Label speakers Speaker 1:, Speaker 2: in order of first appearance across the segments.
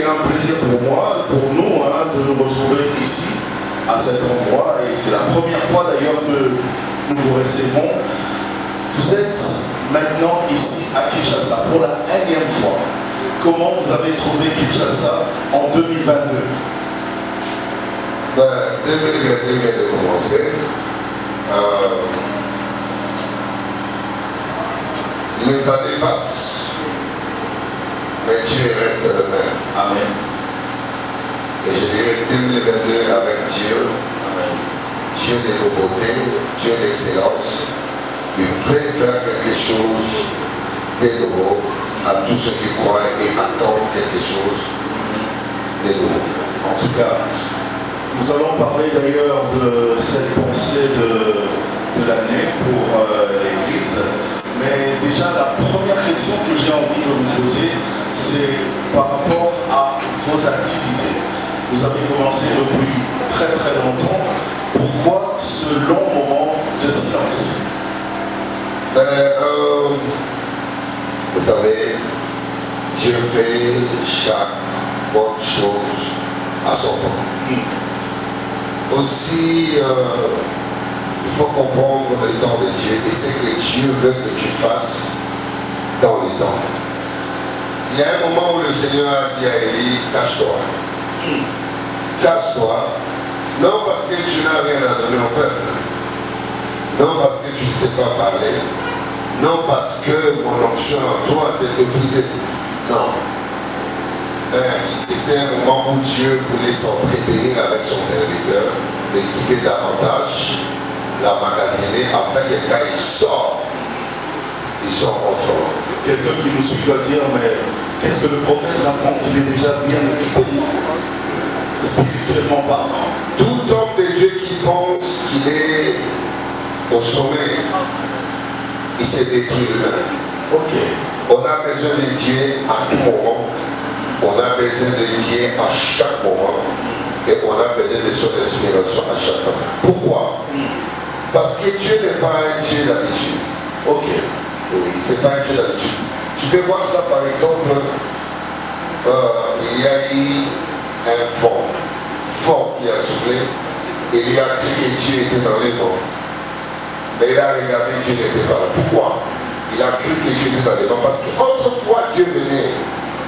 Speaker 1: un plaisir pour moi, pour nous, de nous retrouver ici, à cet endroit. Et c'est la première fois d'ailleurs que nous vous recevons. Vous êtes maintenant ici à Kinshasa pour la énième fois. Comment vous avez trouvé Kinshasa en 2022?
Speaker 2: 2022 vient de commencer. Les années passent, mais Dieu reste le même.
Speaker 1: Amen.
Speaker 2: Et je dirais 2022 avec Dieu,
Speaker 1: Amen.
Speaker 2: Dieu des nouveautés, Dieu d'excellence, il peut faire quelque chose de nouveau à tous ceux qui croient et attendent quelque chose de nouveau.
Speaker 1: En tout cas, nous allons parler d'ailleurs de cette pensée de l'année pour l'Église. Mais déjà, la première question que j'ai envie de vous poser, c'est par rapport à vos activités. Vous avez commencé depuis très très longtemps. Pourquoi ce long moment de silence?
Speaker 2: Vous savez, Dieu fait chaque bonne chose à son temps. Aussi, il faut comprendre le temps de Dieu et ce que Dieu veut que tu fasses dans le temps. Il y a un moment où le Seigneur a dit à Élie, cache-toi. Cache-toi, non parce que tu n'as rien à donner au peuple, non parce que tu ne sais pas parler, non parce que mon onction en toi s'est épuisée. Non. C'était un moment où Dieu voulait s'entretenir avec son serviteur, l'équiper davantage, la magasiner, afin que quand il sort autrement.
Speaker 1: Quelqu'un qui nous suit doit dire, mais qu'est-ce que le prophète raconte? Il est déjà bien équipé, spirituellement parlant.
Speaker 2: Tout homme de Dieu qui pense qu'il est au sommet, il s'est détruit lui-même.
Speaker 1: Ok.
Speaker 2: On a besoin de Dieu à tout moment. On a besoin de Dieu à chaque moment. Et on a besoin de son inspiration à chaque temps. Pourquoi? Parce que Dieu n'est pas un Dieu d'habitude.
Speaker 1: Ok.
Speaker 2: Oui, c'est pas un Dieu d'habitude. Tu peux voir ça par exemple, il y a eu un vent fort qui a soufflé. Et il a cru que Dieu était dans les vents. Mais il a regardé, Dieu n'était pas là. Pourquoi? Il a cru que Dieu était dans les vents. Parce qu'autrefois Dieu venait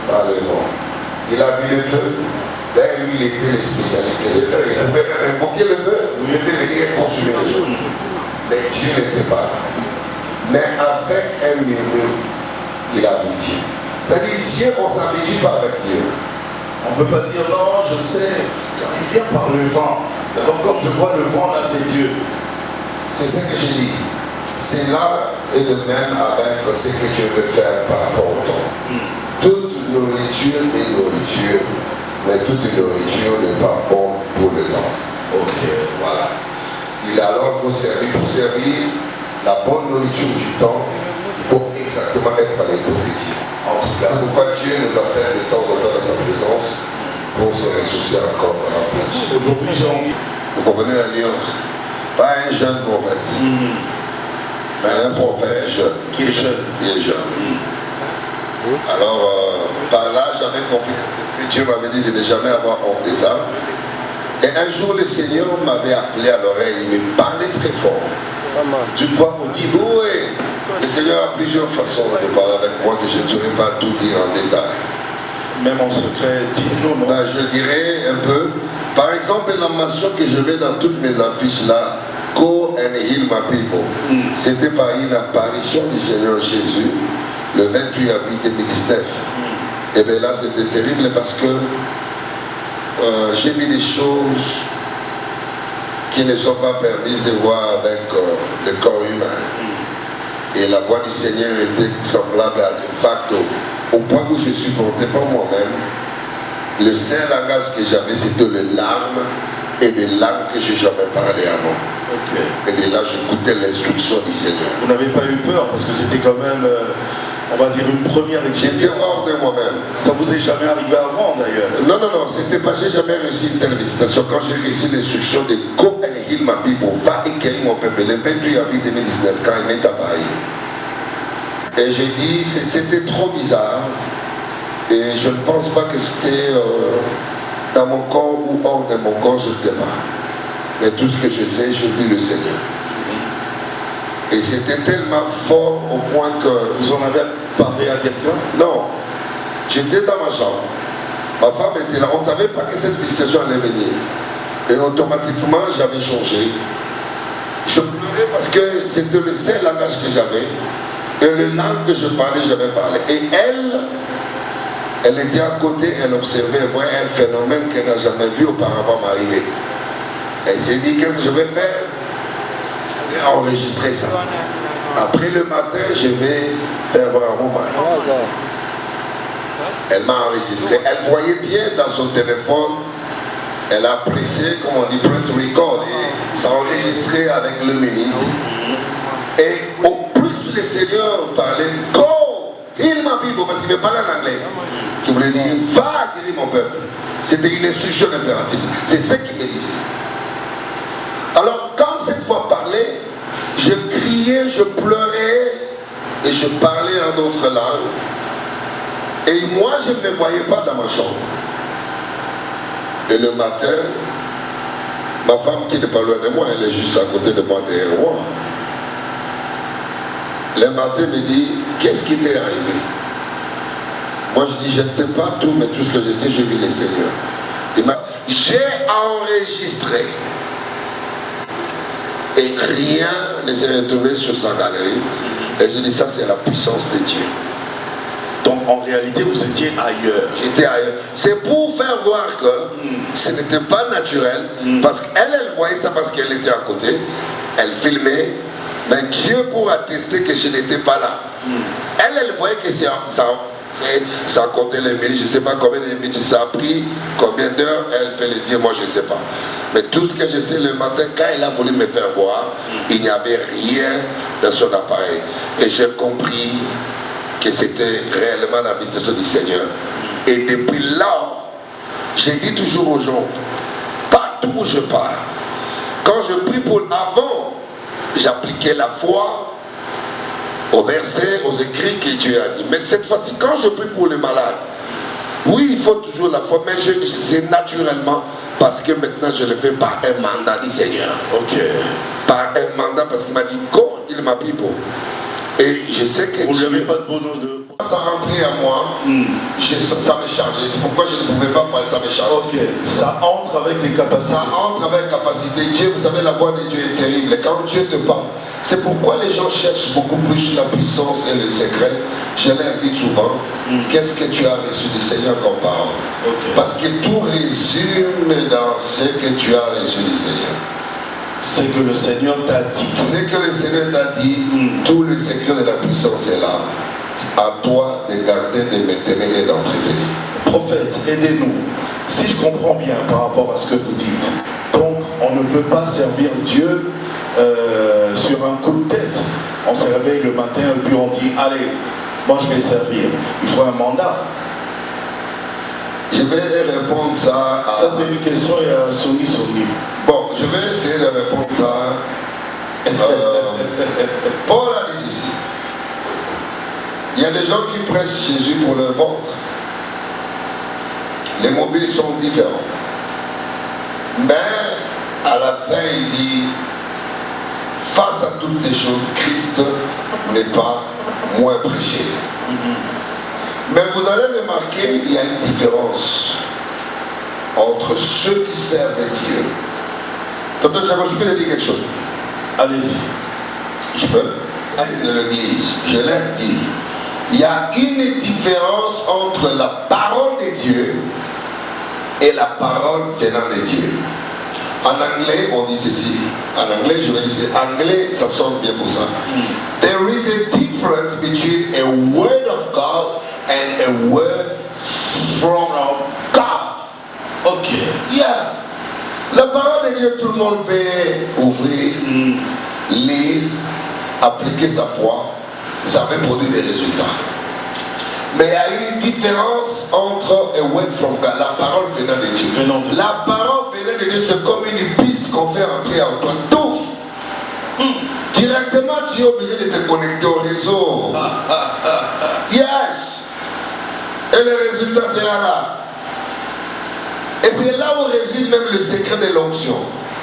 Speaker 2: par le vent. Il a vu le feu. D'ailleurs, lui, il était le spécialiste du feu. Il pouvait même invoquer le feu. Il était venu et consumer les gens. Mais Dieu n'était pas là. Mais avec un murmure, il a vu Dieu. C'est-à-dire, Dieu, on ne s'habitue pas avec Dieu.
Speaker 1: On ne peut pas dire non, je sais, il vient par le vent. Donc comme je vois le vent là, c'est Dieu.
Speaker 2: C'est ce que je dis. C'est là et de même avec ce que Dieu veut faire par rapport au temps. Toute nourriture est nourriture, mais toute nourriture n'est pas bonne pour le temps. Ok, voilà. Il alors faut servir pour servir la bonne nourriture du temps. Il faut exactement être à l'écoute de Dieu. En tout cas, c'est pourquoi Dieu nous appelle de temps en temps dans sa présence pour se ressourcer encore par la place.
Speaker 1: Aujourd'hui, j'ai envie.
Speaker 2: Vous comprenez l'alliance? Pas un jeune prophète, mais un prophète jeune.
Speaker 1: Qui est jeune.
Speaker 2: Qui est jeune. Alors, par là, j'avais compris que Dieu m'avait dit de ne jamais avoir honte de ça. Et un jour, le Seigneur m'avait appelé à l'oreille, il me parlait très fort.
Speaker 1: D'une voix audible.
Speaker 2: Oui, le Seigneur a plusieurs façons de parler avec moi que je ne saurais pas tout dire en détail.
Speaker 1: Même en secret, dis-nous, non?
Speaker 2: Je dirais un peu. Par exemple, la mention que je mets dans toutes mes affiches là, Go and heal my people, c'était par une apparition du Seigneur Jésus le 28 avril 2019. Et bien là, c'était terrible parce que j'ai vu des choses qui ne sont pas permises de voir avec le corps humain. Et la voix du Seigneur était semblable à de facto, au point où je supportais pas moi-même. Le seul langage que j'avais, c'était les larmes et des langues que je n'ai jamais parlé avant.
Speaker 1: Okay.
Speaker 2: Et de là, j'écoutais l'instruction du Seigneur.
Speaker 1: Vous n'avez pas eu peur parce que c'était quand même, on va dire, une première expérience.
Speaker 2: J'étais hors de moi-même.
Speaker 1: Ça vous est jamais arrivé avant d'ailleurs?
Speaker 2: Non, non, non, c'était pas, j'ai jamais reçu une telle visitation. Quand j'ai reçu l'instruction de Go and heal my people, va écrire mon peuple, le 28 avril 2019, quand il m'est apparu. Et j'ai dit, c'était trop bizarre. Et je ne pense pas que c'était dans mon corps ou hors de mon corps, je ne sais pas. Mais tout ce que je sais, je vis le Seigneur. Et c'était tellement fort au point que...
Speaker 1: Vous en avez parlé à quelqu'un?
Speaker 2: Non. J'étais dans ma chambre. Ma femme était là. On ne savait pas que cette visitation allait venir. Et automatiquement, j'avais changé. Je pleurais parce que c'était le seul langage que j'avais. Et le langue que je parlais, j'avais parlé. Et elle était à côté, elle observait, elle voyait un phénomène qu'elle n'a jamais vu auparavant m'arriver. Elle s'est dit, qu'est-ce que je vais faire? Je vais enregistrer ça. Après le matin, je vais faire voir mon mari. Elle m'a enregistré. Elle voyait bien dans son téléphone. Elle a pressé, comme on dit, press record. Et ça a enregistré avec le minute. Et au plus le Seigneur parlait, go, heal ma people, parce qu'il me parlait en anglais. Qui voulait dire, va guérir mon peuple. C'était une instruction impérative. C'est ce qu'il me disait. Alors, quand cette voix parlait, je criais, je pleurais et je parlais en d'autres langues. Et moi, je ne me voyais pas dans ma chambre. Et le matin, ma femme qui n'est pas loin de moi, elle est juste à côté de moi, derrière moi. Le matin, me dit, qu'est-ce qui t'est arrivé? Moi, je dis, je ne sais pas tout, mais tout ce que je sais, je vis le Seigneur. Il m'a dit, j'ai enregistré. Et rien ne s'est retrouvé sur sa galerie. Et je dis, ça, c'est la puissance de Dieu.
Speaker 1: Donc en réalité, vous étiez ailleurs.
Speaker 2: J'étais ailleurs. C'est pour faire voir que ce n'était pas naturel. Parce qu'elle voyait ça parce qu'elle était à côté. Elle filmait. Mais Dieu pour attester que je n'étais pas là. Elle voyait que ça a compté les minutes. Je ne sais pas combien de minutes ça a pris. Combien d'heures, elle peut le dire. Moi, je ne sais pas. Mais tout ce que je sais le matin, quand elle a voulu me faire voir, il n'y avait rien dans son appareil. Et j'ai compris que c'était réellement la visitation du Seigneur. Et depuis là, j'ai dit toujours aux gens, partout où je pars, quand je prie pour avant, j'appliquais la foi aux versets, aux écrits que Dieu a dit. Mais cette fois-ci, quand je prie pour les malades, oui, il faut toujours la foi, mais c'est naturellement parce que maintenant je le fais par un mandat du Seigneur.
Speaker 1: Ok.
Speaker 2: Par un mandat parce qu'il m'a dit, go, il m'a dit bon. Et je sais que...
Speaker 1: Vous n'avez pas de bonheur de...
Speaker 2: Ça rentrait à moi, ça me chargeait. C'est pourquoi je ne pouvais pas parler, ça me chargeait.
Speaker 1: Ok, ça entre avec les capacités.
Speaker 2: Ça entre avec capacité. Dieu, vous savez, la voix de Dieu est terrible. Quand Dieu te parle, c'est pourquoi les gens cherchent beaucoup plus la puissance et le secret. Je leur dis souvent, qu'est-ce que tu as reçu du Seigneur comme parole? Parce que tout résume dans ce que tu as reçu du Seigneur.
Speaker 1: C'est que le Seigneur t'a dit.
Speaker 2: C'est que le Seigneur t'a dit, tout le secret de la puissance est là. À toi de garder, de maintenir et d'entretenir.
Speaker 1: Prophète, aidez-nous. Si je comprends bien par rapport à ce que vous dites, donc on ne peut pas servir Dieu sur un coup de tête. On se réveille le matin et puis on dit, allez, moi je vais servir. Il faut un mandat.
Speaker 2: Je vais répondre ça à...
Speaker 1: Ça c'est une question et à Sony.
Speaker 2: Bon, je vais essayer de répondre ça. Paul a dit ceci. Il y a des gens qui prêchent Jésus pour leur ventre. Les mobiles sont différents. Mais à la fin, il dit, face à toutes ces choses, Christ n'est pas moins prêché. Mais vous allez remarquer, il y a une différence entre ceux qui servent Dieu. Docteur Jacob, je peux leur dire quelque chose?
Speaker 1: Allez-y.
Speaker 2: Je peux aller de l'église. Je leur dis, il y a une différence entre la parole de Dieu et la parole venant de Dieu. En anglais, on dit ceci. En anglais, je vais dire, anglais, ça sonne bien pour ça. There is a difference between a word of God and a word from God.
Speaker 1: Ok.
Speaker 2: Yeah. La parole de Dieu, tout le monde peut ouvrir, lire, appliquer sa foi. Ça va produire des résultats. Mais il y a une différence entre a word from God, la parole venant de Dieu. La parole venant de Dieu, c'est comme une piste qu'on fait entrer en toi. Tout. Directement, tu es obligé de te connecter au réseau. Yes. Et le résultat sera là. Et c'est là où réside même le secret de l'onction.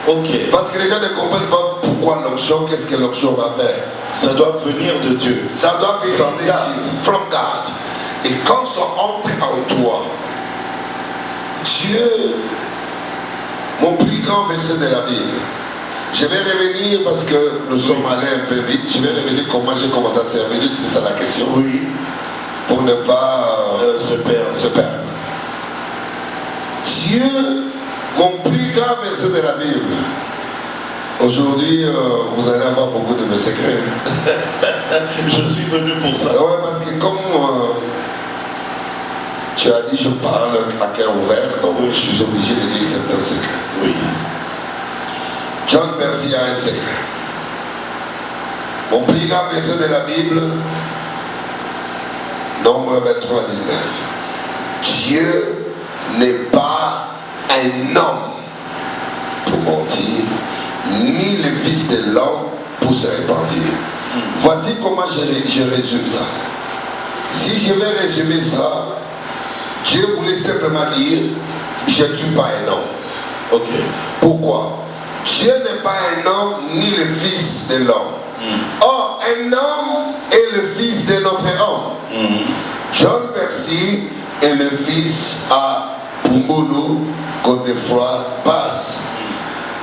Speaker 1: Ok.
Speaker 2: Parce que les gens ne comprennent pas pourquoi l'onction, qu'est-ce que l'onction va faire.
Speaker 1: Ça doit venir de Dieu.
Speaker 2: Ça doit venir from God. Et quand ça entre en toi, Dieu, mon plus grand verset de la Bible, je vais revenir parce que nous sommes allés un peu vite, je vais revenir comment j'ai commencé à servir, c'est ça la question.
Speaker 1: Oui.
Speaker 2: Pour ne pas
Speaker 1: se perdre.
Speaker 2: Dieu, mon plus grand verset de la Bible. Aujourd'hui, vous allez avoir beaucoup de mes secrets.
Speaker 1: Je suis venu pour ça.
Speaker 2: Oui, parce que comme tu as dit, je parle à cœur ouvert, donc je suis obligé de dire certains secrets.
Speaker 1: Oui.
Speaker 2: John Mercier a un secret. Mon plus grand verset de la Bible, Nombre 23 à 19. Dieu n'est pas un homme pour mentir, ni le fils de l'homme pour se repentir. Voici comment je résume ça. Si je vais résumer ça, Dieu voulait simplement dire, je ne suis pas un homme.
Speaker 1: Ok.
Speaker 2: Pourquoi? Dieu n'est pas un homme ni le fils de l'homme. Or, un homme est le fils de notre homme. John Mercier est le fils à Pumbulu Godefroy Bass.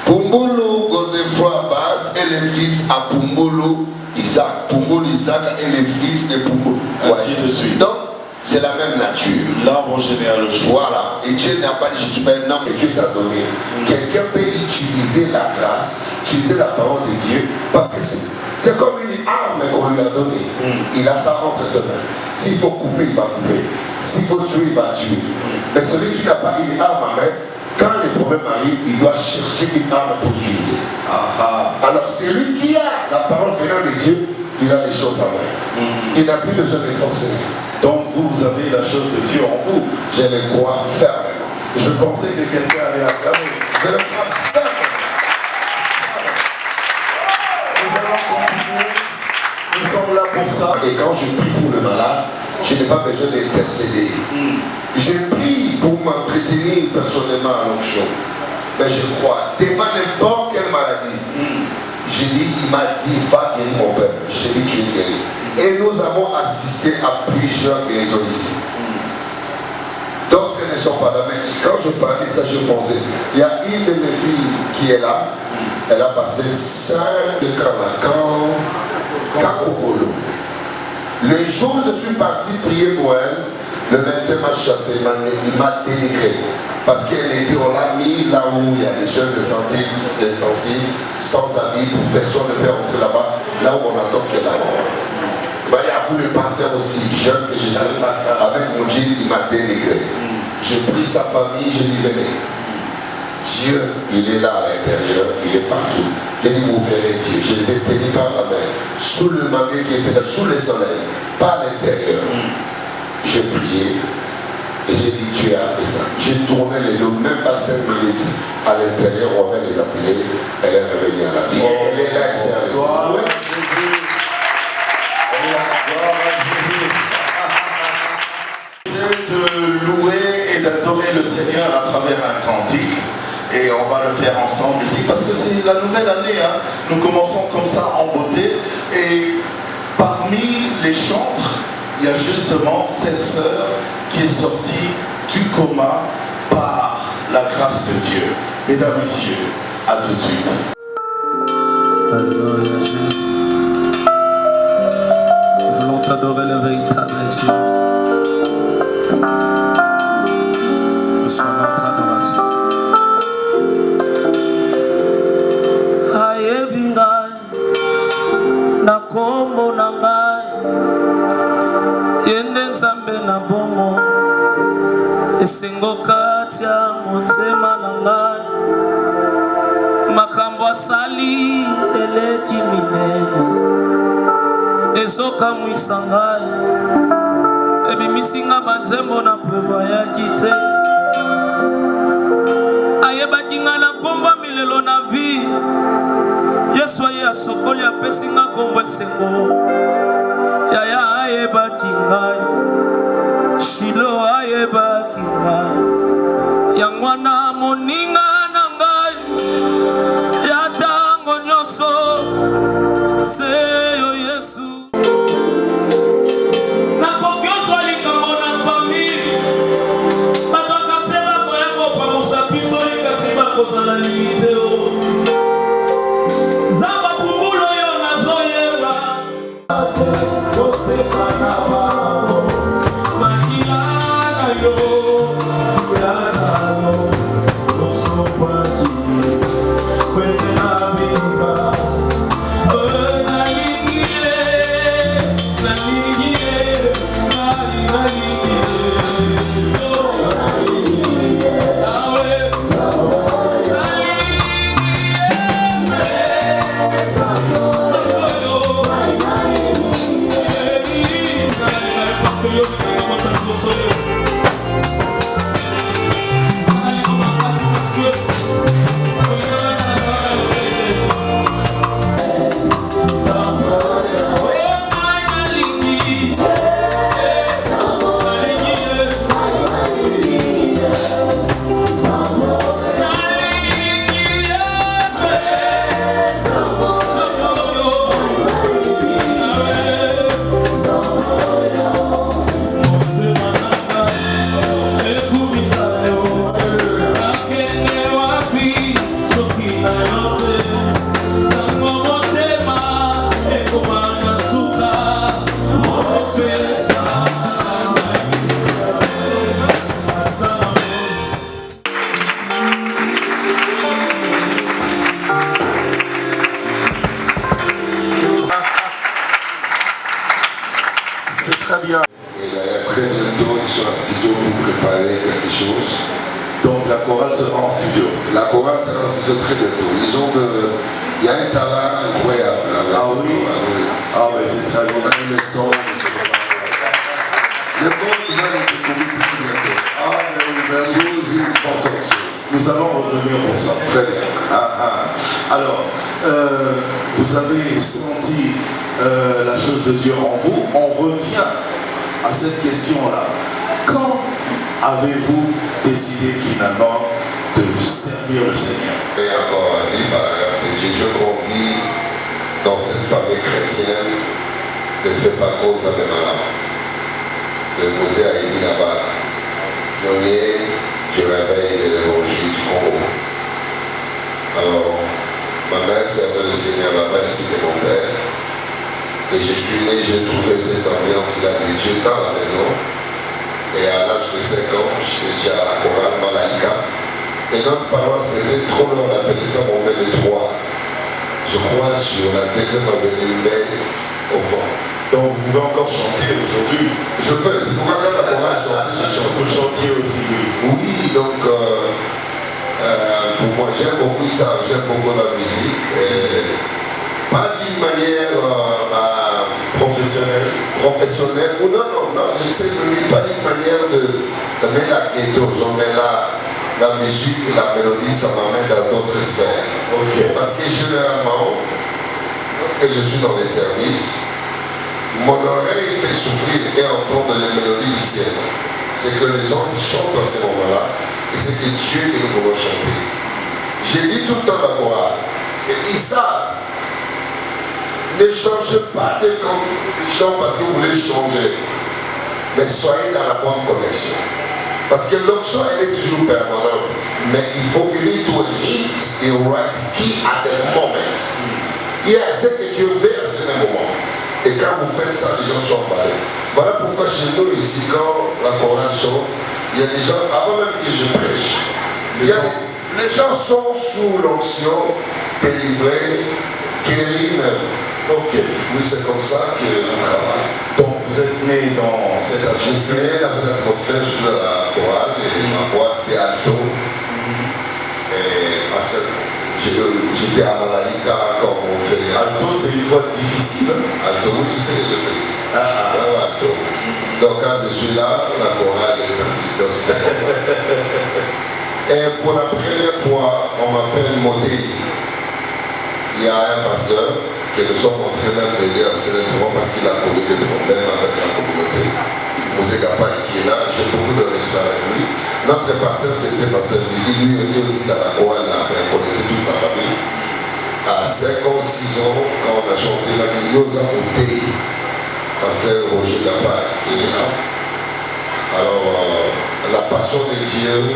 Speaker 2: Pumbulu Godefroy Bass est le fils à Pumbulu Isaac. Pumbulu Isaac est le fils de Pumbulu.
Speaker 1: Ainsi de suite.
Speaker 2: Donc, c'est la même nature.
Speaker 1: L'arbre généalogique.
Speaker 2: Voilà. Et Dieu n'a pas dit, je suis pas un homme, et Dieu t'a donné. Quelqu'un peut utiliser la grâce, utiliser la parole de Dieu, parce que c'est comme une arme qu'on lui a donnée. Il a ça entre ses mains. S'il faut couper, il va couper. S'il faut tuer, il va tuer. Mais celui qui n'a pas une arme à main, quand les problèmes arrivent, il doit chercher une arme pour l'utiliser. Alors, celui qui a la parole venant de Dieu, il a les choses à main. Il n'a plus besoin de forcer.
Speaker 1: Donc vous avez la chose de Dieu en vous.
Speaker 2: Je le crois fermement.
Speaker 1: Je pensais que quelqu'un allait acclamer.
Speaker 2: Je le crois fermement.
Speaker 1: Nous allons continuer. Nous sommes là pour ça.
Speaker 2: Et quand je prie pour le malade, je n'ai pas besoin d'intercéder. Je prie pour m'entretenir personnellement à l'onction. Mais je crois, devant n'importe quelle maladie, je dis, il m'a dit, va guérir mon père. Je te dis, tu es guéri. Et nous avons assisté à plusieurs guérisons ici. D'autres ne sont pas là, mais quand je parlais ça, je pensais, il y a une de mes filles qui est là, elle a passé 5 de Kanakan, Kakokolo. Le jour où je suis parti prier pour elle, le médecin m'a chassé, il m'a dénigré. Parce qu'elle était, on l'a mis là où il y a des choses de santé intensives, sans amis, pour personne ne peut rentrer là-bas, là où on attend qu'elle a mort. Il y a vous le pasteur aussi, jeune que j'étais, avec mon Dieu, il m'a dénigré. J'ai pris sa famille, je lui venais. Dieu, il est là à l'intérieur, il est partout. J'ai dit, vous verrez Dieu. Je les ai tenus par la main, sous le manguet qui était là, sous le soleil, pas à l'intérieur. J'ai prié. Et j'ai dit, Dieu a fait ça. J'ai tourné les dos, même pas 5 minutes. À l'intérieur, on va les appeler. Elle est revenue à la vie. Elle est là, elle s'est restée.
Speaker 1: C'est de louer et d'adorer le Seigneur à travers un cantique. Et on va le faire ensemble ici parce que c'est la nouvelle année. Hein. Nous commençons comme ça en beauté. Et parmi les chantres, il y a justement cette sœur qui est sortie du coma par la grâce de Dieu. Mesdames, Messieurs, à tout de suite.
Speaker 3: Alléluia, Jésus. Nous voulons t'adorer le véritable Dieu. Reçois notre adoration. Ayebi ngai, na kombo na ngai, yende nzambe na bongo, esengo kati ya motema na ngai, makambo asali eleki minene, ezokamwisa ngai, ebimisi nga banzembo na prevoyaki te, ayebaki nga na kombo milelo na vi, Yesu aye asokoli apesi nga kombo esengo, yaya ayebaki ngai, Shilo
Speaker 2: sont en studio pour préparer quelque chose.
Speaker 1: Donc la chorale sera en studio.
Speaker 2: La chorale sera en studio très bientôt. Il y a un talent incroyable.
Speaker 1: Ah oui. Ah mais c'est très bon.
Speaker 2: On a eu le temps. Le monde va le découvrir très bientôt.
Speaker 1: Ah mais oui, ben oui.
Speaker 2: Sous une forte option.
Speaker 1: Nous allons revenir pour ça.
Speaker 2: Très bien.
Speaker 1: Alors, vous avez senti la chose de Dieu en vous. On revient à cette question-là. Quand avez-vous décidé finalement de servir le Seigneur?
Speaker 2: Et encore à vie, par la grâce de Dieu, je grandis dans cette famille chrétienne de fait pas cause à mes malades. De Mosé a été là-bas. Je réveille de l'évangile du Congo. Alors, ma mère servait le Seigneur, ma mère c'était mon père. Et je suis né, j'ai trouvé cette ambiance-là de Dieu dans la maison. Et à l'âge de 5 ans, j'étais déjà à la chorale Malaïka. Et notre paroisse était trop loin, on appelait ça Montmel de Troyes. Je crois sur la 2e avenue mai au fond.
Speaker 1: Donc vous pouvez encore chanter aujourd'hui?
Speaker 2: Je peux, c'est pourquoi quand la chorale chante, je chante.
Speaker 1: Vous chantiez aussi, oui.
Speaker 2: Oui, donc pour moi j'aime beaucoup ça, j'aime beaucoup la musique. Pas d'une manière professionnelle, ou non, je sais, je ne dis pas d'une manière de mettre la ghetto, on met la musique et la mélodie, ça m'amène dans d'autres sphères.
Speaker 1: Okay.
Speaker 2: Parce que généralement, lorsque je suis dans les services, mon oreille peut souffrir et entendre les mélodies du ciel. C'est que les gens chantent à ce moment-là, et c'est que Dieu que nous voulons chanter. J'ai dit tout le temps la chorale, et ils savent. Ne changez pas de chant parce que vous voulez changer, mais soyez dans la bonne connexion. Parce que l'option elle est toujours permanente, mais il faut you need to hit the right key at the moment. Il y a ce que Dieu veut à ce moment. Et quand vous faites ça, les gens sont emballés. Voilà pourquoi chez nous ici, quand la chorale chante, il y a des gens, avant même que je prêche, les gens sont sous l'onction, délivrés, guéris même.
Speaker 1: Ok.
Speaker 2: Oui, c'est comme ça que travaille.
Speaker 1: Donc vous êtes né dans cette
Speaker 2: Je suis né dans cette atmosphère, je suis dans la chorale, et ma voix c'était alto. Et j'étais à Malaïka comme on fait.
Speaker 1: Alto, c'est une voix difficile.
Speaker 2: Alto, oui, c'est ce que je faisais. Alto. Donc quand je suis là, la chorale est assise aussi. Et pour la première fois, on m'appelle Modé. Il y a un pasteur qui nous sommes en train d'aider à ce moment parce qu'il a connu des problèmes avec la communauté. Mosé Gapaï qui est là, j'ai beaucoup de respect avec lui. Notre pasteur, c'était pasteur Vili, lui était aussi dans la chorale, il connaissait toute ma famille. À 5 ans, 6 ans, quand on a chanté la Yosa Monté, pasteur Roger Gapaï qui est là. Alors, la passion de Dieu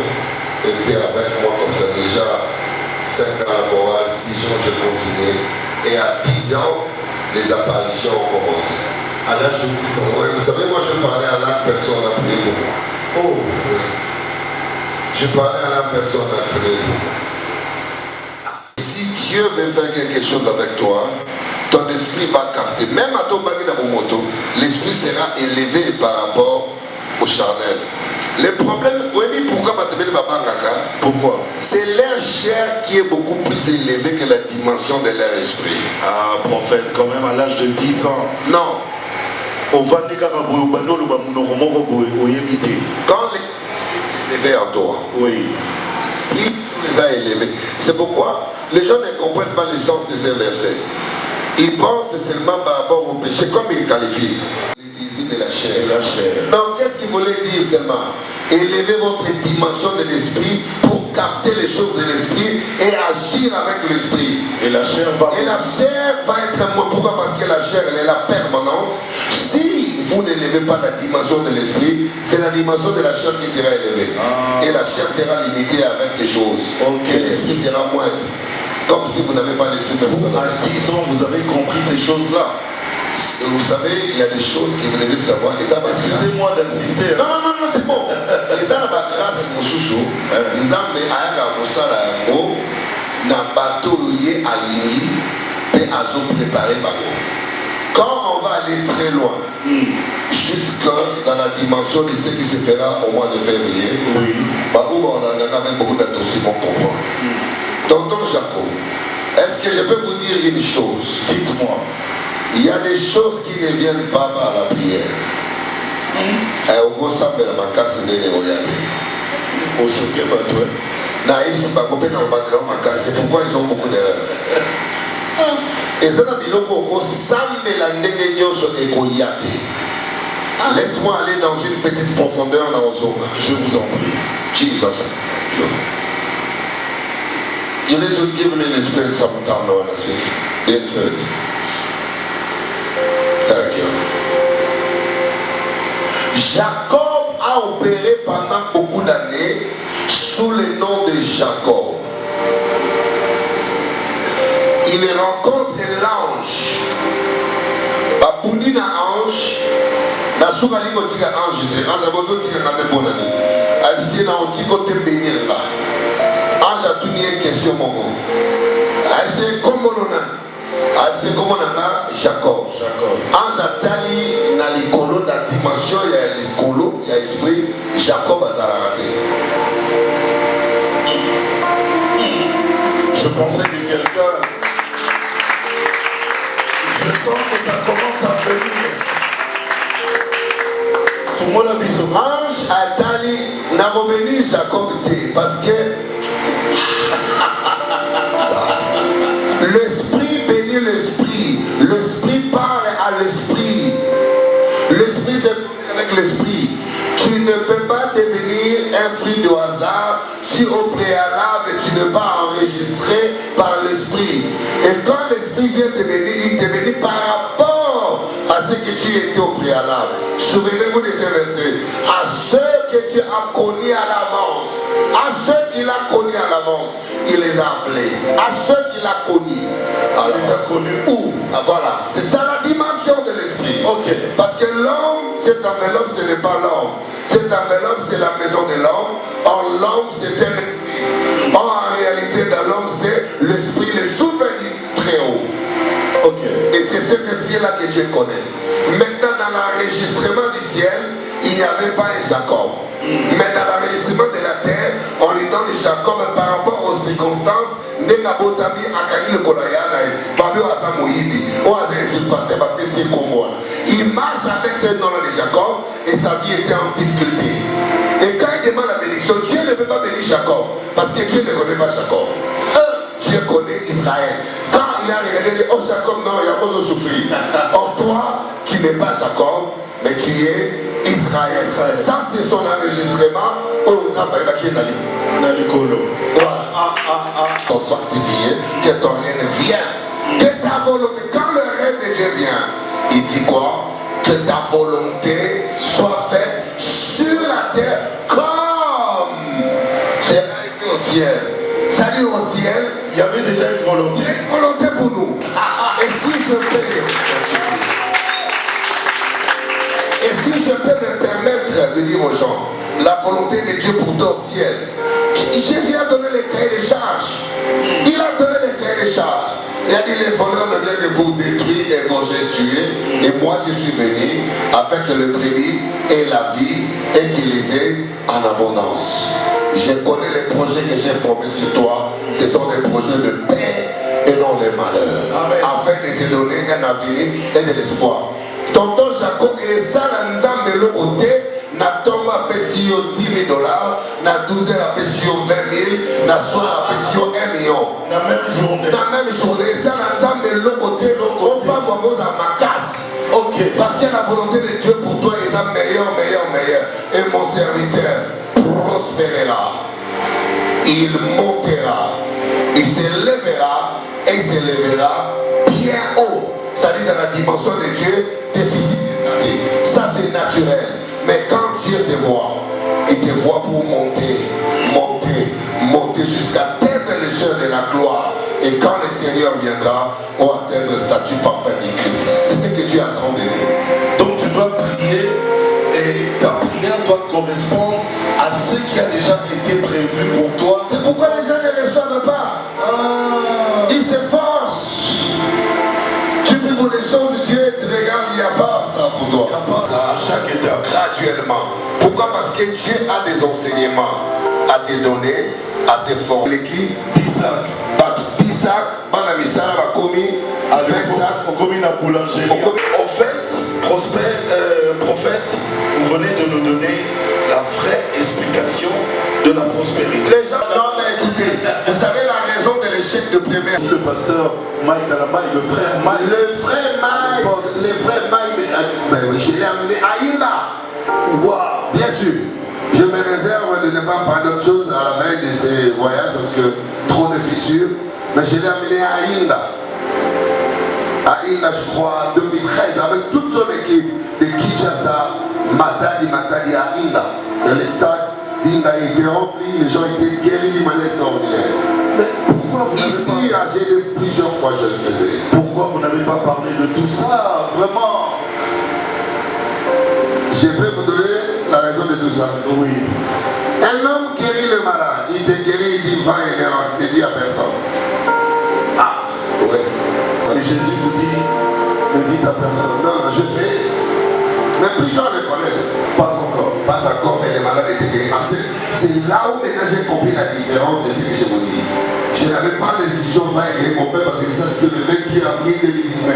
Speaker 2: était avec moi comme ça déjà. 5 ans à la chorale, 6 ans, j'ai continué. Et à 10 ans, les apparitions ont commencé.
Speaker 1: À l'âge de 10 ans.
Speaker 2: Oui, vous savez, moi je parlais à la personne a prié pour moi. Oh, oui. Je parlais à la personne a prié pour moi. Si Dieu veut faire quelque chose avec toi, ton esprit va capter. Même à ton bagage dans mon moto, l'esprit sera élevé par rapport au charnel. Le problème, oui, pourquoi
Speaker 1: Pourquoi?
Speaker 2: C'est leur chair qui est beaucoup plus élevée que la dimension de leur esprit.
Speaker 1: Ah, prophète, quand même à l'âge de 10 ans.
Speaker 2: Non. Quand l'esprit est élevé en toi,
Speaker 1: oui,
Speaker 2: l'esprit les a élevés. C'est pourquoi les gens ne comprennent pas le sens de ces versets. Ils pensent seulement par rapport au péché, comme ils qualifient. Les désirs de la chair. Donc, qu'est-ce qu'il voulait dire seulement? Élevez votre dimension de l'esprit pour capter les choses de l'esprit et agir avec l'esprit.
Speaker 1: Et la chair va
Speaker 2: être moins. Pourquoi? Parce que la chair, elle est la permanente. Si vous n'élevez pas la dimension de l'esprit, c'est la dimension de la chair qui sera élevée. Et la chair sera limitée avec ces choses. Et l'esprit sera moindre. Comme si vous n'avez pas l'esprit.
Speaker 1: Vous, à 10 ans, vous avez compris ces choses-là.
Speaker 2: Vous savez, il y a des choses que vous devez savoir.
Speaker 1: Excusez-moi d'insister.
Speaker 2: Non, c'est bon. Les gens ont grâce, mon chouchou. Les gens ont na bateau aligné et à préparé. quand on va aller très loin, jusque dans la dimension de ce qui se fera au mois de février, on a quand même beaucoup d'attention pour moi. Tonton Jacob, est-ce que je peux vous dire une chose?
Speaker 1: Dites-moi.
Speaker 2: Il y a des choses qui ne viennent pas par la prière. Au gros, ça me la casse de l'éolienne.
Speaker 1: Au choqué, pas toi.
Speaker 2: C'est pourquoi ils ont beaucoup d'erreurs. Et ça, laisse-moi aller dans une petite profondeur dans zone.
Speaker 1: Je vous en prie.
Speaker 2: Jesus. You need to give me the spirit sometime now when I speak. The spirit. Thank you. Jacob a opéré pendant beaucoup d'années sous le nom de Jacob. Il rencontre l'ange. Babouni na ange. Na souka liko tika ange te. Ange abozo tika na te bonani. Abisi na otiko te bénir là. Ange a tout nié question mongo. Abisi comment on a. Abisi comment on a Jacob. Ange a tali na likolo na dimension ya likolo ya esprit Jacob a zararate.
Speaker 1: Je pensais que quelqu'un... Je sens que ça commence à venir. Sur moi la vision.
Speaker 2: Ange a tali na revenu Jacob te parce que l'esprit bénit l'esprit. L'esprit parle à l'esprit. L'esprit se communique avec l'esprit. Tu ne peux pas devenir un fruit de hasard si au préalable tu n'es pas enregistré par l'esprit. Et quand l'esprit vient te bénir, il te bénit par rapport à ce que tu étais au préalable. Souvenez-vous de ces versets. À ceux que tu as connus à l'avance, à ceux qu'il a connus à l'avance, il les a appelés. À ceux qu'il a connus. Alors, il les a connus où? Ah, voilà. C'est ça la dimension de l'esprit.
Speaker 1: Ok.
Speaker 2: Parce que l'homme, cette enveloppe, ce n'est pas l'homme. Cette enveloppe, c'est la maison de l'homme. Or, l'homme, c'est un esprit. Or, en réalité, dans l'homme, c'est l'esprit, le souffle du très haut.
Speaker 1: Ok.
Speaker 2: Et c'est cet esprit-là que Dieu connaît. Maintenant, dans l'enregistrement du ciel, il n'y avait pas un Jacob. Mais dans l'enregistrement de la terre, on lui donne Jacob par rapport aux circonstances. Il marche avec ce nom-là de Jacob et sa vie était en difficulté. Et quand il demande la bénédiction, Dieu ne peut pas bénir Jacob parce que Dieu ne connaît pas Jacob. Dieu connaît Israël. Quand il a regardé, il dit, oh Jacob, non, il a pas de souffrir. Or toi, tu n'es pas Jacob, mais tu es Israël. Ça, c'est son enregistrement. On nous a parlé qui est dans l'école. Voilà. Ton sanctifié, que ton règne vienne. Que ta volonté, quand le règne de Dieu vient, il dit quoi? Que ta volonté soit faite sur la terre comme c'est arrivé au ciel. Salut au ciel,
Speaker 1: Il y avait déjà une volonté.
Speaker 2: une volonté pour nous. Et si je peux, me permettre de dire aux gens, la volonté de Dieu pour toi au ciel, Jésus a donné les cahiers de charges. Il a donné les cahiers de charges. Il a dit les voleurs ne viennent que pour détruire, égorger, tuer. Et moi je suis venu afin que le brebis ait la vie et qu'il les ait en abondance. Je connais les projets que j'ai formés sur toi. Ce sont des projets de paix et non de malheur.
Speaker 1: Amen.
Speaker 2: Afin de te donner un avenir et de l'espoir. Tonton Jacob et ça dans Nzambe le côté. Na tombe a payé $10 000, na 12 heures a payé 20 000, na soir a payé 1 million.
Speaker 1: La même journée.
Speaker 2: La même journée, ça n'a jamais de l'autre côté, on va voir à ma casse.
Speaker 1: Ok.
Speaker 2: Parce que la volonté de Dieu pour toi est meilleur. Et mon serviteur prospérera. Il montera, il s'élèvera et il s'élèvera bien haut. Ça dit dans la dimension de Dieu, déficit. Ça c'est naturel. Mais quand Dieu te voit, il te voit pour monter jusqu'à atteindre les cieux de la gloire. Et quand le Seigneur viendra, on atteindre le statut parfait du Christ. C'est ce que Dieu attend de nous.
Speaker 1: Donc tu dois prier et ta prière doit correspondre à ce qui a déjà été prévu pour toi.
Speaker 2: C'est pourquoi les gens ne reçoivent pas. Ils s'efforcent. Tu pries pour les choses de Dieu, tu ne toi. Ça, à chaque étape, graduellement. Pourquoi? Parce que Dieu a des enseignements à te donner, à te former. Qui? 10 sacs. 10 sacs, on a mis ça, on a commis à 20 sacs.
Speaker 1: On commis la boulangerie. En fait, prophète, vous venez de nous donner la vraie explication de la prospérité.
Speaker 2: Les gens, non mais écoutez, vous savez la raison de l'échec de primaire.
Speaker 1: Le pasteur Mike Alamaï, le frère Mike.
Speaker 2: Le frère Mike, je l'ai amené à Inda. Wow, bien sûr. Je me réserve de ne pas parler d'autre chose à la veille de ces voyages parce que trop de fissures. Mais je l'ai amené à Inda. À Inda, je crois, en 2013, avec toute son équipe de Kinshasa, Matadi à Inda. Le stade d'Inda était rempli, les gens étaient guéris d'une manière extraordinaire.
Speaker 1: Mais pourquoi vous n'avez
Speaker 2: ici,
Speaker 1: pas...
Speaker 2: à Gélé, plusieurs fois je le faisais.
Speaker 1: Pourquoi vous n'avez pas parlé de tout ça? Vraiment.
Speaker 2: Je peux vous donner la raison de tout ça.
Speaker 1: Oui.
Speaker 2: Un homme guérit le malade, il te guérit, il dit va et ne dit à personne. Ah, oui.
Speaker 1: Et Jésus vous dit, ne dites à personne.
Speaker 2: Non, je fais. Mais plusieurs le connaissent.
Speaker 1: Pas encore.
Speaker 2: Pas encore, mais les malades étaient guéris. C'est là où maintenant j'ai compris la différence de ce que je vous dis. Je n'avais pas l'institution va guérir mon père parce que ça c'était le 28 avril 2019.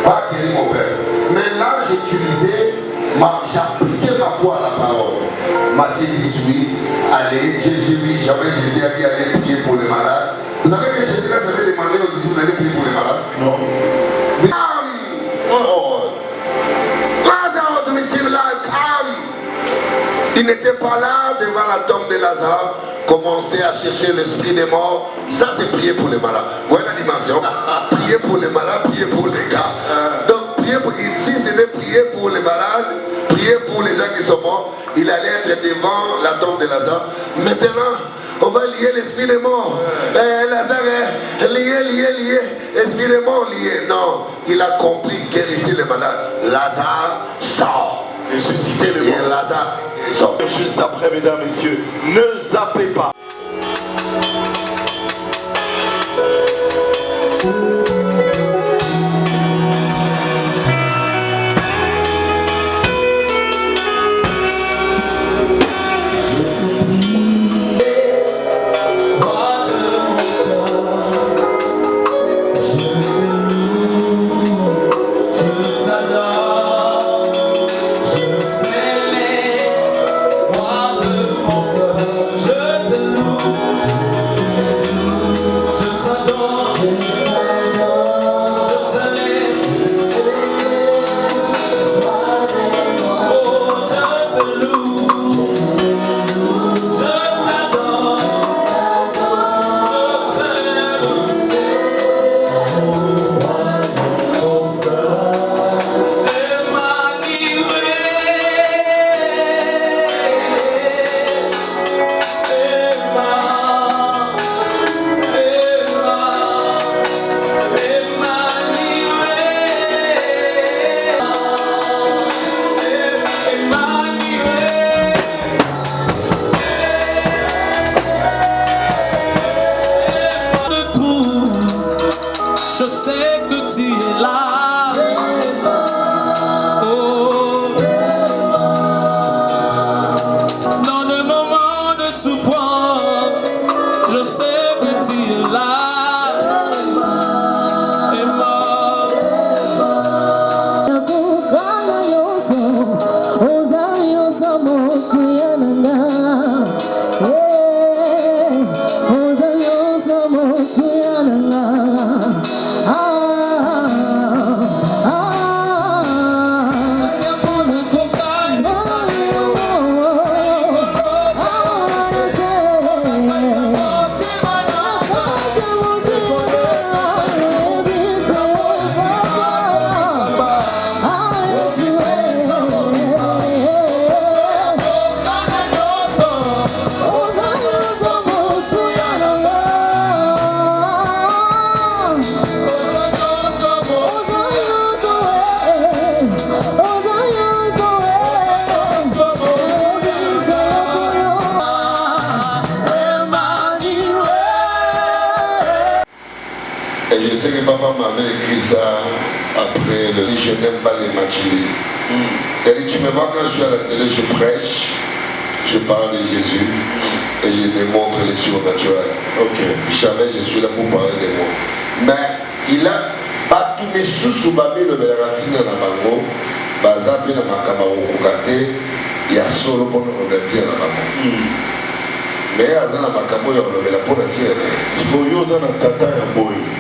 Speaker 2: Va guérir mon père. Mais là j'utilisais, j'appliquais ma foi à la parole. Matthieu 18, allez, Jésus oui, jamais Jésus a dit allez prier pour les malades. Vous savez que Jésus là j'avais demandé aux disciples d'aller prier pour les malades?
Speaker 1: Non.
Speaker 2: Il n'était pas là devant la tombe de Lazare, commencer à chercher l'esprit des morts. Ça c'est prier pour les malades. Voilà la dimension. Prier pour les malades, prier pour les gars. Donc prier pour, si c'était prier pour les malades, prier pour les gens qui sont morts, il allait être devant la tombe de Lazare. Maintenant, on va lier l'esprit des morts. Lazare est lié, esprit des morts lié. Non, il a compris, guérissez les malades. Lazare sort.
Speaker 1: Ressuscitez le mort.
Speaker 2: Lazare sort.
Speaker 1: Juste après, mesdames, messieurs, ne zappez pas.
Speaker 2: Et je sais que papa m'avait écrit ça après le dit je n'aime pas les maculés. Elle dit, tu me vois quand je suis à la télé, je prêche, je parle de Jésus et je démontre les surnaturels. Jamais je suis là pour parler des mots. Mais il a pas tous mes sous babé le Bélaratine dans la bango, bazabi na makamaro kukate, il y a solo pour nous regarder dans la bango. Mais il y a un makamaro qui est là pour nous dire.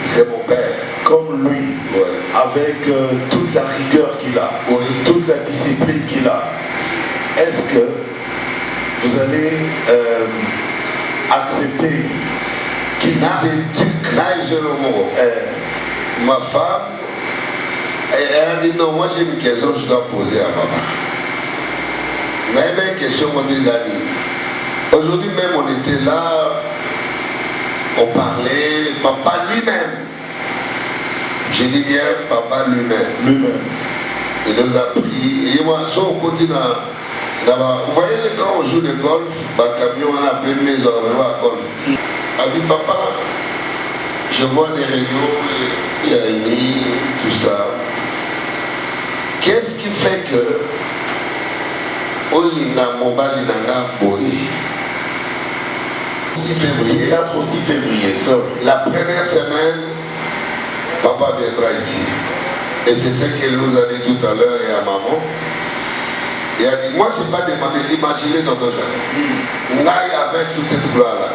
Speaker 2: C'est mon père.
Speaker 1: Comme lui, avec toute la rigueur qu'il a, toute la discipline qu'il a, est-ce que vous allez accepter qu'il vous éduque?
Speaker 2: Ma femme, elle a dit non, moi j'ai une question que je dois poser à maman. Mais une question, mon des amis. Aujourd'hui même, on était là, on parlait, papa lui-même. J'ai dit bien, papa lui-même. Il nous a pris. Et moi, si on continue vous voyez, quand on joue le golf, le camion, on a appelé mes ornements à golf. Il a dit, papa, je vois des réunions, il y a Amy, tout ça. Qu'est-ce qui fait que Olinga Mobali Nanga Boli 6 février,
Speaker 1: 4 ou 6 février,
Speaker 2: la première semaine, papa viendra ici. Et c'est ce qu'elle nous a dit tout à l'heure et à maman. Il a dit, moi je n'ai pas demandé d'imaginer dans nos gens. Ngaï avec toute cette gloire-là.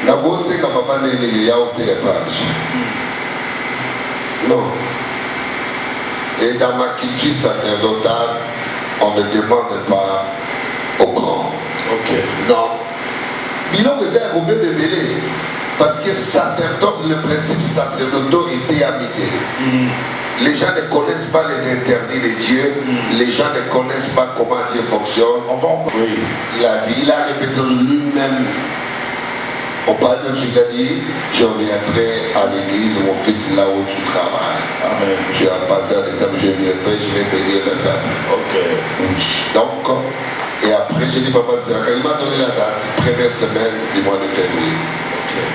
Speaker 2: La grosse c'est que papa n'est pas non. Et dans ma culture sacerdotale, on ne demande pas au grand. Non. Bilan que c'est un problème de mêlée. Parce que sacerdoce, le principe sacerdotal était habité. Les gens ne connaissent pas les interdits de Dieu. Les gens ne connaissent pas comment Dieu fonctionne. Il a dit, il a répété lui-même. On parle de Dieu, il a dit, je reviendrai à l'église, mon fils, là où tu travailles. Amen. Tu as passé à l'examen, je viendrai, je vais bénir le peuple. Donc, et après, j'ai dit, papa, il m'a donné la date, première semaine du mois de février.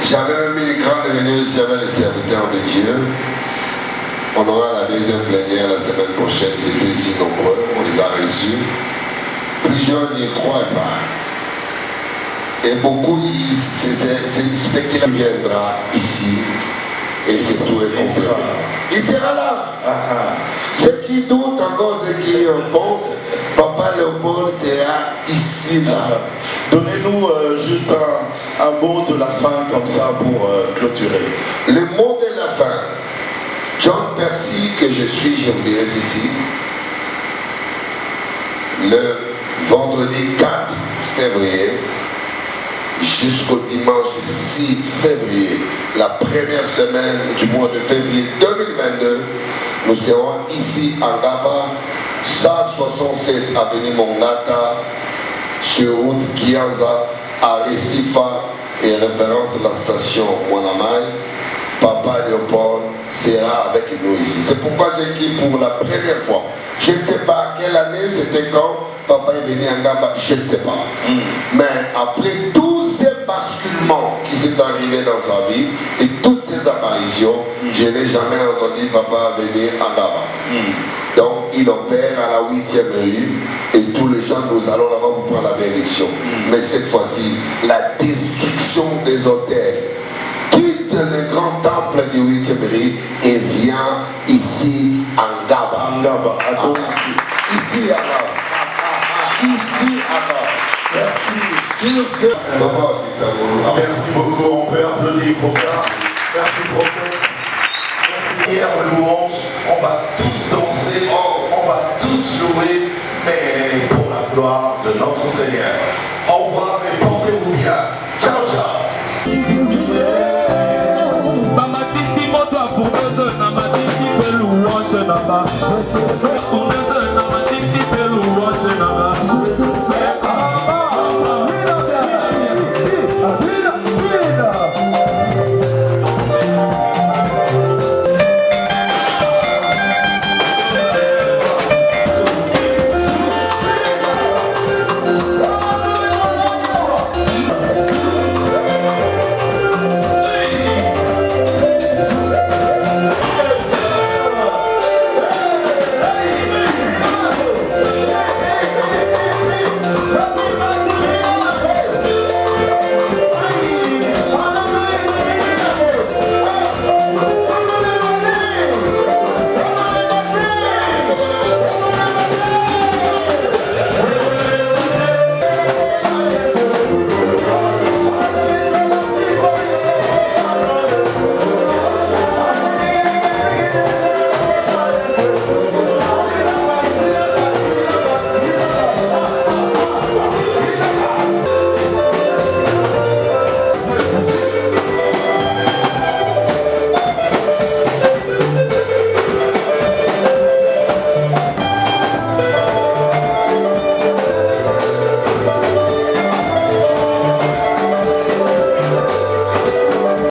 Speaker 2: J'avais même mis une grande réunion ici avec les serviteurs de Dieu. On aura la deuxième plénière la semaine prochaine. Ils étaient ici nombreux, on les a reçus. Plusieurs n'y croient pas. Et beaucoup, c'est qu'il viendra ici. Et c'est tout est compris. Il sera là. Ceux qui doutent encore, ceux qui pensent, Papa Léopold sera ici là.
Speaker 1: Donnez-nous juste un mot de la fin comme ça pour clôturer.
Speaker 2: Le mot de la fin. John Percy, que je suis, je vous dirai ici, le vendredi 4 février jusqu'au dimanche 6 février, la première semaine du mois de février 2022, nous serons ici à Ngaba, 167 avenue Mongata, sur route Kianza, à Recifa, et référence à la station Wanamai. Papa Léopold sera avec nous ici. C'est pourquoi j'ai écrit pour la première fois. Je ne sais pas quelle année, c'était quand papa est venu à Ngaba, je ne sais pas. Mais après tous ces basculements qui sont arrivés dans sa vie et toutes ces apparitions, je n'ai jamais entendu papa venir à Ngaba. Donc il opère à la 8e rue et tous les gens, nous allons là-bas pour prendre la bénédiction. Mais cette fois-ci, la destruction des hôtels. Quitte le grand temple du 8e rue et vient ici à Ngaba. Ici à Ngaba. Ici à Ngaba. Merci. Sur ce...
Speaker 1: Merci beaucoup, on peut applaudir pour ça. Merci prophète. Merci hier louange. On va tous danser, on va tous louer, mais pour la gloire de notre Seigneur. Au revoir et portez-vous bien. Ciao, ciao.
Speaker 3: Bamatisi moto afukozo na matisi pe louange na ba.